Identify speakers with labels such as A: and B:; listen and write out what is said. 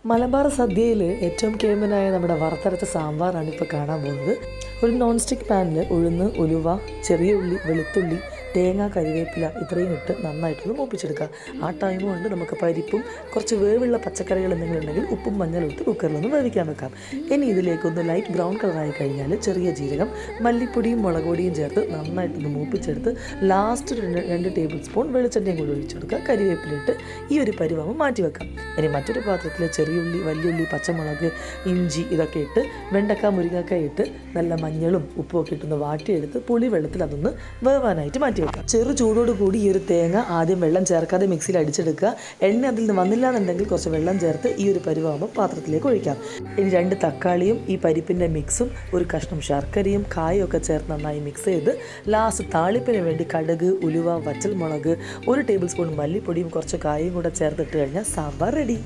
A: മലബാർ സദ്യയിൽ ഏറ്റവും കേമനായ നമ്മുടെ വറുത്തരച്ച സാമ്പാറാണ് ഇപ്പോൾ കാണാൻ പോകുന്നത്. ഒരു നോൺ സ്റ്റിക്ക് പാനിൽ ഉഴുന്ന്, ഉലുവ, ചെറിയ ഉള്ളി, വെളുത്തുള്ളി, തേങ്ങ, കരിവേപ്പില ഇത്രയും ഇട്ട് നന്നായിട്ടൊന്ന് മൂപ്പിച്ചെടുക്കുക. ആ ടൈം കൊണ്ട് നമുക്ക് പരിപ്പും കുറച്ച് വേവുള്ള പച്ചക്കറികൾ എന്തെങ്കിലും ഉണ്ടെങ്കിൽ ഉപ്പും മഞ്ഞളും ഇട്ട് കുക്കറിലൊന്ന് വേവിക്കാൻ വെക്കാം. ഇനി ഇതിലേക്കൊന്ന് ലൈറ്റ് ബ്രൗൺ കളറായി കഴിഞ്ഞാൽ ചെറിയ ജീരകം, മല്ലിപ്പൊടിയും മുളക് പൊടിയും ചേർത്ത് നന്നായിട്ടൊന്ന് മൂപ്പിച്ചെടുത്ത് ലാസ്റ്റ് 2 ടേബിൾ സ്പൂൺ വെളിച്ചെണ്ണയും കൂടി ഒഴിച്ചെടുക്കുക. കരിവേപ്പിലിട്ട് ഈ ഒരു പരിവാമം മാറ്റി വെക്കാം. ഇനി മറ്റൊരു പാത്രത്തിൽ ചെറിയുള്ളി, വലിയുള്ളി, പച്ചമുളക്, ഇഞ്ചി ഇതൊക്കെ ഇട്ട് വെണ്ടക്ക, മുരിങ്ങക്ക ഇട്ട് നല്ല മഞ്ഞളും ഉപ്പും ഒക്കെ ഇട്ടൊന്ന് വാട്ടിയെടുത്ത് പുളി വെള്ളത്തിൽ അതൊന്ന് വേവാനായിട്ട് മാറ്റി വെക്കാം. ചെറു ചൂടോട് കൂടി ഈ ഒരു തേങ്ങ ആദ്യം വെള്ളം ചേർക്കാതെ മിക്സിയിൽ അടിച്ചെടുക്കുക. എണ്ണ അതിൽ നിന്ന് വന്നില്ല എന്നുണ്ടെങ്കിൽ കുറച്ച് വെള്ളം ചേർത്ത് ഈ ഒരു പരിവാകുമ്പോൾ പാത്രത്തിലേക്ക് ഒഴിക്കാം. ഇനി 2 തക്കാളിയും ഈ പരിപ്പിൻ്റെ മിക്സും ഒരു കഷ്ണം ശർക്കരയും കായും ഒക്കെ ചേർത്ത് നന്നായി മിക്സ് ചെയ്ത് ലാസ്റ്റ് താളിപ്പിന് വേണ്ടി കടുക്, ഉലുവ, വറ്റൽമുളക്, 1 ടേബിൾ സ്പൂൺ മല്ലിപ്പൊടിയും കുറച്ച് കായും കൂടെ ചേർത്തിട്ട് കഴിഞ്ഞാൽ സാമ്പാർ റെഡി.